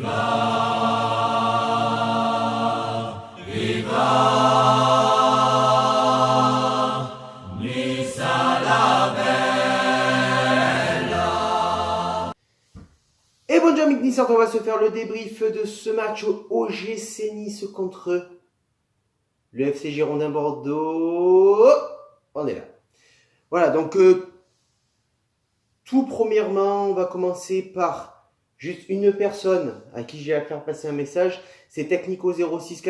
Et bonjour amis Nissart, on va se faire le débrief de ce match au OGC Nice contre le FC Girondin Bordeaux. On est là. Voilà, donc tout premièrement, on va commencer par juste une personne à qui j'ai à faire passer un message. C'est Tecnico06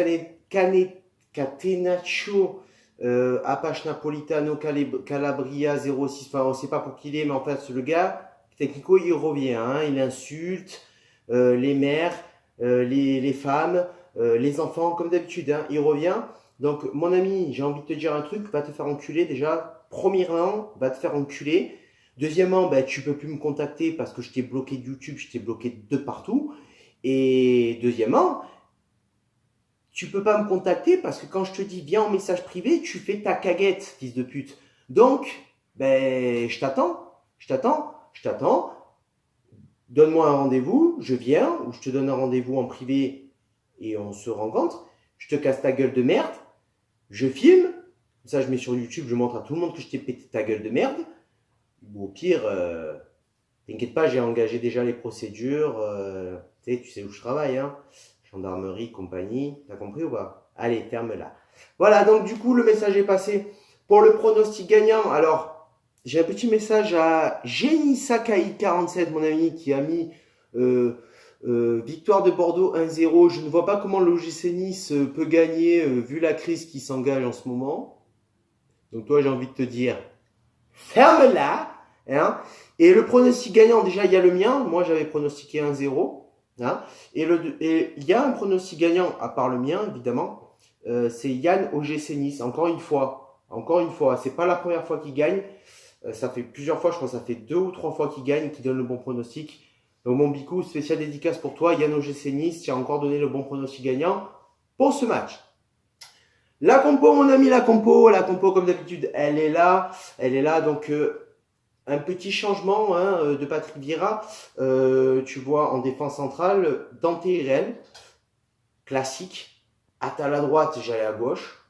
Catenaccio Apache Napolitano Calabria 06. Enfin, on ne sait pas pour qui il est, mais en fait, le gars, Tecnico, il revient. Hein, il insulte les mères, les femmes, les enfants, comme d'habitude. Hein, il revient. Donc, mon ami, j'ai envie de te dire un truc, va te faire enculer déjà. Premièrement, va te faire enculer. Deuxièmement, tu peux plus me contacter parce que je t'ai bloqué de YouTube, je t'ai bloqué de partout. Et deuxièmement, tu peux pas me contacter parce que quand je te dis viens en message privé, tu fais ta caguette, fils de pute. Donc, je t'attends. Donne-moi un rendez-vous, je viens, ou je te donne un rendez-vous en privé et on se rencontre. Je te casse ta gueule de merde, je filme, ça je mets sur YouTube, je montre à tout le monde que je t'ai pété ta gueule de merde. Ou au pire, t'inquiète pas, j'ai engagé déjà les procédures, tu sais où je travaille, hein. Gendarmerie, compagnie, t'as compris ou pas? Allez, ferme-la. Voilà, donc du coup, le message est passé. Pour le pronostic gagnant, alors, j'ai un petit message à Génie Sakai 47, mon ami, qui a mis victoire de Bordeaux 1-0. Je ne vois pas comment l'OGC Nice peut gagner vu la crise qui s'engage en ce moment. Donc toi, j'ai envie de te dire, ferme-la. Hein. Et le pronostic gagnant, déjà, il y a le mien. Moi, j'avais pronostiqué 1-0. Hein. Et il y a un pronostic gagnant, à part le mien, évidemment. C'est Yann OGC Nice. Encore une fois. C'est pas la première fois qu'il gagne. Ça fait plusieurs fois, je crois que ça fait 2 ou 3 fois qu'il gagne, qu'il donne le bon pronostic. Donc, mon bicou, spécial dédicace pour toi, Yann OGC Nice. Tu as encore donné le bon pronostic gagnant pour ce match. La compo, mon ami, la compo, comme d'habitude, elle est là. Donc, un petit changement de Patrick Vieira. Tu vois, en défense centrale, Dante Irel, classique. Attal à droite, j'allais à gauche,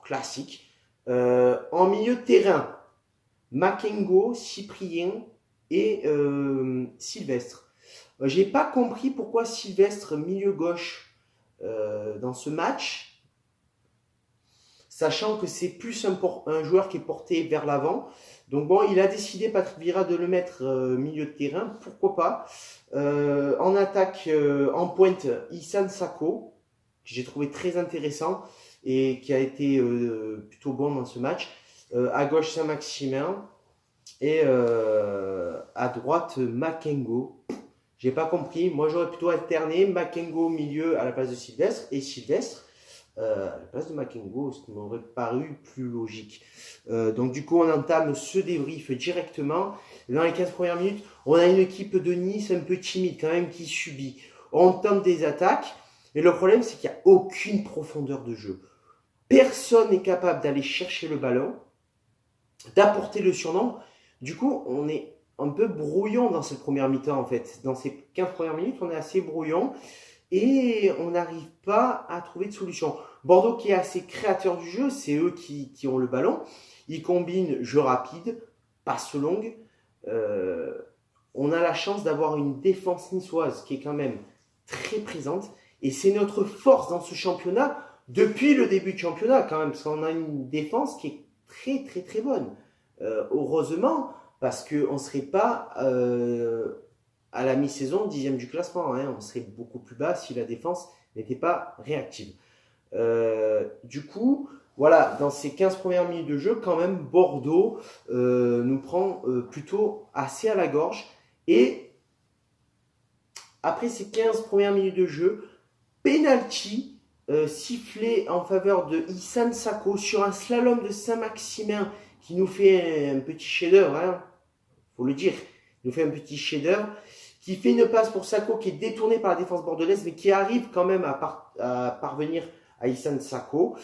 classique. En milieu de terrain, Makengo, Cyprien et Sylvestre. J'ai pas compris pourquoi Sylvestre milieu gauche dans ce match, sachant que c'est plus un joueur qui est porté vers l'avant. Donc bon, il a décidé, Patrick Vieira, de le mettre milieu de terrain, pourquoi pas. En attaque, en pointe, Issane Sako, que j'ai trouvé très intéressant et qui a été plutôt bon dans ce match. À gauche, Saint-Maximin et à droite, Makengo. J'ai pas compris. Moi, j'aurais plutôt alterné Makengo au milieu à la place de Sylvestre et Sylvestre à la place de Makengo, ce qui m'aurait paru plus logique. Donc du coup, on entame ce débrief directement. Dans les 15 premières minutes, on a une équipe de Nice un peu timide quand même qui subit. On tente des attaques, et le problème c'est qu'il n'y a aucune profondeur de jeu. Personne n'est capable d'aller chercher le ballon, d'apporter le surnombre. Du coup, on est un peu brouillon dans cette première mi-temps en fait. Dans ces 15 premières minutes, on est assez brouillon. Et on n'arrive pas à trouver de solution. Bordeaux qui est assez créateur du jeu, c'est eux qui ont le ballon. Ils combinent jeu rapide, passe longue. On a la chance d'avoir une défense niçoise qui est quand même très présente. Et c'est notre force dans ce championnat depuis le début du championnat quand même. Parce qu'on a une défense qui est très très très bonne. Heureusement, parce qu'on ne serait pas... à la mi-saison, 10e du classement. On serait beaucoup plus bas si la défense n'était pas réactive. Du coup, voilà, dans ces 15 premières minutes de jeu, quand même, Bordeaux nous prend plutôt assez à la gorge. Et après ces 15 premières minutes de jeu, penalty sifflé en faveur de Issane Sako sur un slalom de Saint-Maximin qui nous fait un petit chef-d'œuvre, faut le dire. Il nous fait un petit chef-d'œuvre qui fait une passe pour Sako qui est détournée par la défense bordelaise, mais qui arrive quand même à parvenir à Issane Sako,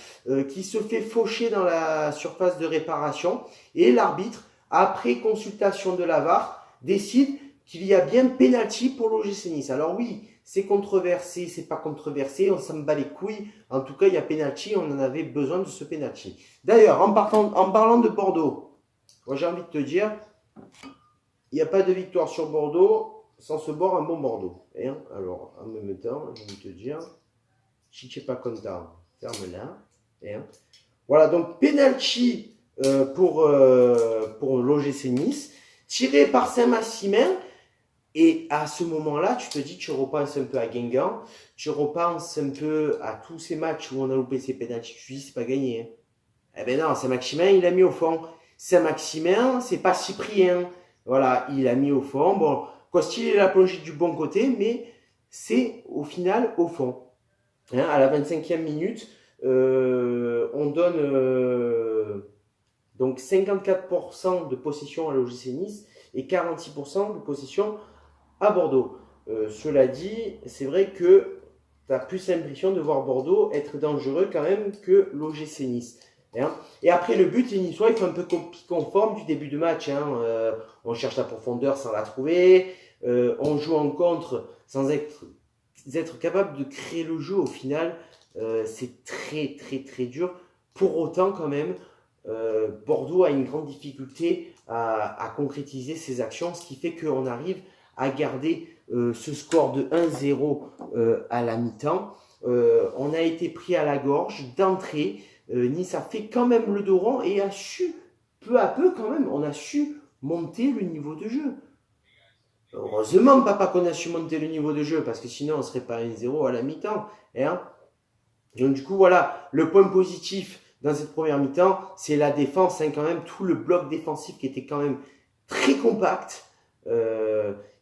qui se fait faucher dans la surface de réparation. Et l'arbitre, après consultation de la VAR, décide qu'il y a bien penalty pour l'OGC Nice. Alors oui, c'est controversé, c'est pas controversé, on s'en bat les couilles. En tout cas, il y a penalty, on en avait besoin de ce penalty. D'ailleurs, en parlant de Bordeaux, moi j'ai envie de te dire, il n'y a pas de victoire sur Bordeaux sans se boire un bon Bordeaux. Hein, alors, en même temps, j'ai envie de te dire, si tu n'es pas content, ferme-la. Hein. Voilà, donc penalty pour l'OGC Nice, tiré par Saint-Maximin. Et à ce moment-là, tu te dis, tu repenses un peu à Guingamp, tu repenses un peu à tous ces matchs où on a loupé ces pénaltys, tu te dis, c'est pas gagné. Hein. Eh ben non, Saint-Maximin, il a mis au fond. Saint-Maximin, c'est pas Cyprien. Voilà, il a mis au fond. Bon, Costil, il a plongé du bon côté, mais c'est au final au fond. Hein, à la 25e minute, on donne donc 54% de possession à l'OGC Nice et 46% de possession à Bordeaux. Cela dit, c'est vrai que tu as plus l'impression de voir Bordeaux être dangereux quand même que l'OGC Nice. Hein. Et après le but, les Niçois, ils font un peu conforme du début de match. Hein. On cherche la profondeur sans la trouver. On joue en contre sans être capable de créer le jeu au final. C'est très très très dur. Pour autant quand même, Bordeaux a une grande difficulté à concrétiser ses actions, ce qui fait qu'on arrive à garder ce score de 1-0 à la mi-temps. On a été pris à la gorge d'entrée. Nice a fait quand même le dos rond et a su, peu à peu quand même, on a su monter le niveau de jeu. Heureusement, papa, qu'on a su monter le niveau de jeu, parce que sinon on serait pas 1-0 à la mi-temps. Hein. Donc du coup, voilà, le point positif dans cette première mi-temps, c'est la défense, hein, quand même, tout le bloc défensif qui était quand même très compact.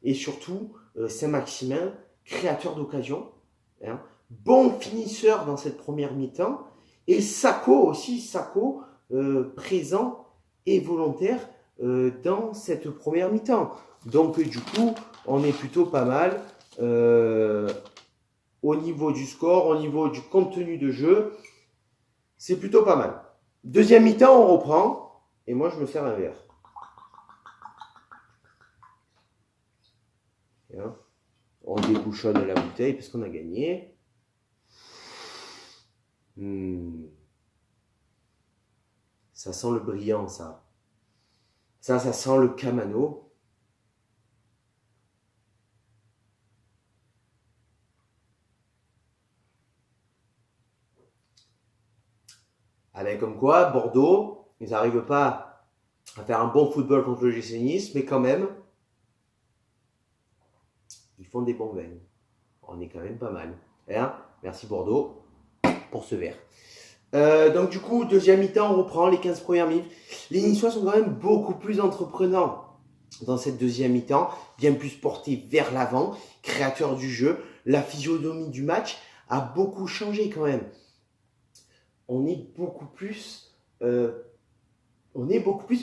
Et surtout, Saint-Maximin, créateur d'occasion, hein, bon finisseur dans cette première mi-temps. Et Sako aussi, Sako, présent et volontaire dans cette première mi-temps. Donc du coup, on est plutôt pas mal au niveau du score, au niveau du contenu de jeu. C'est plutôt pas mal. Deuxième mi-temps, on reprend. Et moi, je me sers un verre. Hein, on débouchonne la bouteille parce qu'on a gagné. Ça sent le brillant, ça. Ça sent le Camano. Avec comme quoi, Bordeaux, ils n'arrivent pas à faire un bon football contre le GC Nice, mais quand même, ils font des bons vins. On est quand même pas mal. Hein, merci Bordeaux pour ce verre. Donc du coup, deuxième mi-temps, on reprend les 15 premières minutes. Les Niçois sont quand même beaucoup plus entreprenants dans cette deuxième mi-temps, bien plus portés vers l'avant, créateurs du jeu. La physionomie du match a beaucoup changé quand même. On est beaucoup plus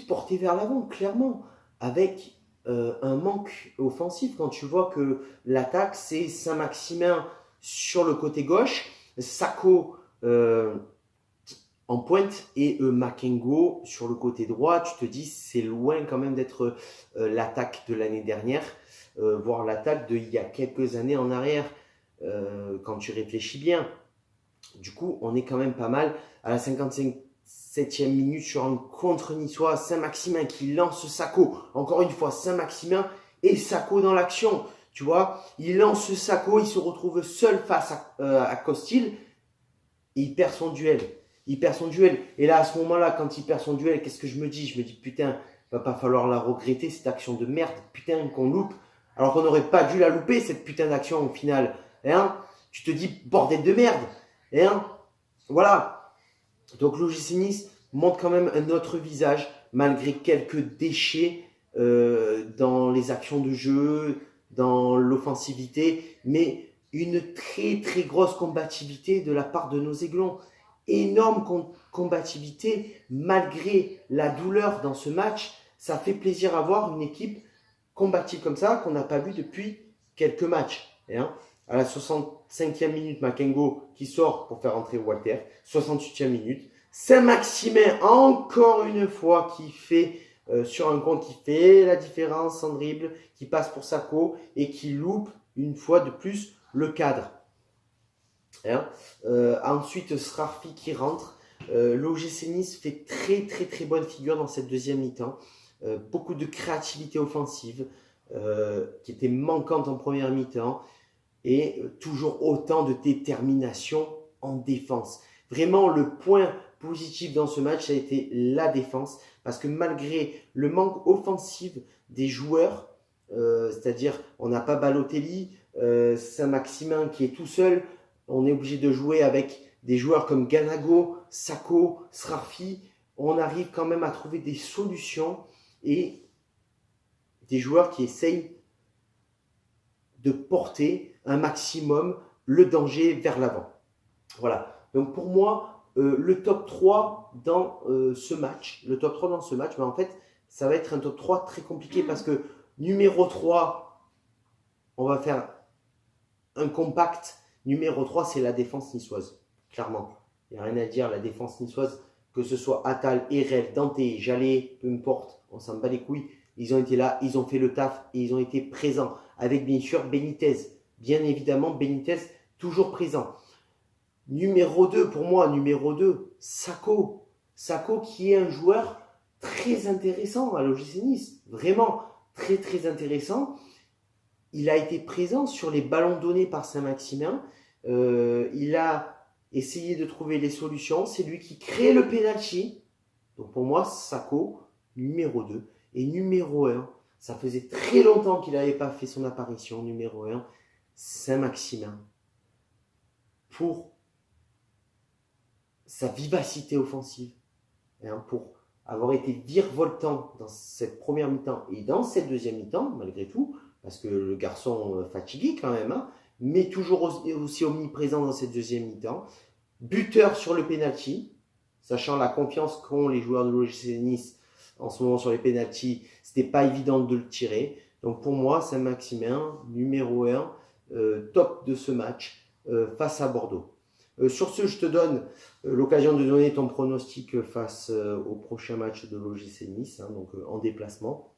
porté vers l'avant, clairement, avec un manque offensif. Quand tu vois que l'attaque, c'est Saint-Maximin sur le côté gauche, Sako en pointe et Makengo sur le côté droit, tu te dis c'est loin quand même d'être l'attaque de l'année dernière, voire l'attaque d'il y a quelques années en arrière, quand tu réfléchis bien. Du coup, on est quand même pas mal. À la 57e minute, sur un contre niçois, Saint-Maximin qui lance Sako. Encore une fois, Saint-Maximin et Sako dans l'action. Tu vois, il lance Sako, il se retrouve seul face à Costil et il perd son duel. Et là, à ce moment-là, quand il perd son duel, qu'est-ce que je me dis ? Je me dis, putain, va pas falloir la regretter, cette action de merde, putain, qu'on loupe. Alors qu'on n'aurait pas dû la louper, cette putain d'action, au final. Hein ? Tu te dis, bordel de merde. Hein ? Voilà. Donc, l'OGC Nice montre quand même un autre visage, malgré quelques déchets dans les actions de jeu, dans l'offensivité, mais une très, très grosse combativité de la part de nos Aiglons. Énorme combativité, malgré la douleur dans ce match, ça fait plaisir à voir une équipe combative comme ça qu'on n'a pas vu depuis quelques matchs. Hein. À la 65e minute, Makengo qui sort pour faire entrer Walter. 68e minute, Saint-Maximin encore une fois qui fait sur un compte qui fait la différence en dribble, qui passe pour Sako et qui loupe une fois de plus le cadre. Hein. Ensuite, Srarfi qui rentre. L'OGC Nice fait très bonne figure dans cette deuxième mi-temps. Beaucoup de créativité offensive qui était manquante en première mi-temps et toujours autant de détermination en défense. Vraiment, le point positif dans ce match, ça a été la défense, parce que malgré le manque offensif des joueurs, c'est-à-dire on n'a pas Balotelli, Saint-Maximin qui est tout seul, on est obligé de jouer avec des joueurs comme Ganago, Sako, Srarfi, on arrive quand même à trouver des solutions et des joueurs qui essayent de porter un maximum le danger vers l'avant. Voilà. Donc pour moi, le top 3 dans ce match, mais en fait, ça va être un top 3 très compliqué parce que numéro 3, on va faire un compact. Numéro 3, c'est la défense niçoise. Clairement. Il n'y a rien à dire, la défense niçoise, que ce soit Attal, Erel, Dante, Jallet, peu importe, on s'en bat les couilles. Ils ont été là, ils ont fait le taf et ils ont été présents. Avec bien sûr Benitez. Bien évidemment, Benitez toujours présent. Numéro 2, pour moi, Sako. Sako qui est un joueur très intéressant à l'OGC Nice. Vraiment très intéressant. Il a été présent sur les ballons donnés par Saint-Maximin. Il a essayé de trouver les solutions. C'est lui qui crée le penalty. Donc pour moi, Sako, numéro 2. Et numéro 1, ça faisait très longtemps qu'il n'avait pas fait son apparition. Numéro 1, Saint-Maximin. Pour sa vivacité offensive. Pour avoir été virevoltant dans cette première mi-temps et dans cette deuxième mi-temps, malgré tout, parce que le garçon fatigué quand même, mais toujours aussi omniprésent dans cette deuxième mi-temps. Buteur sur le penalty, sachant la confiance qu'ont les joueurs de l'OGC Nice en ce moment sur les penaltys, c'était pas évident de le tirer. Donc pour moi, Saint-Maximin, numéro 1, top de ce match face à Bordeaux. Sur ce, je te donne l'occasion de donner ton pronostic face au prochain match de l'OGC Nice, donc en déplacement.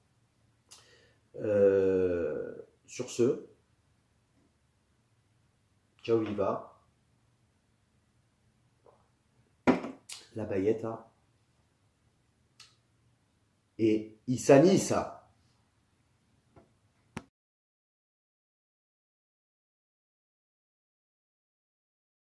Sur ce, ciao Viva, la Bayetta et Issa Nissa.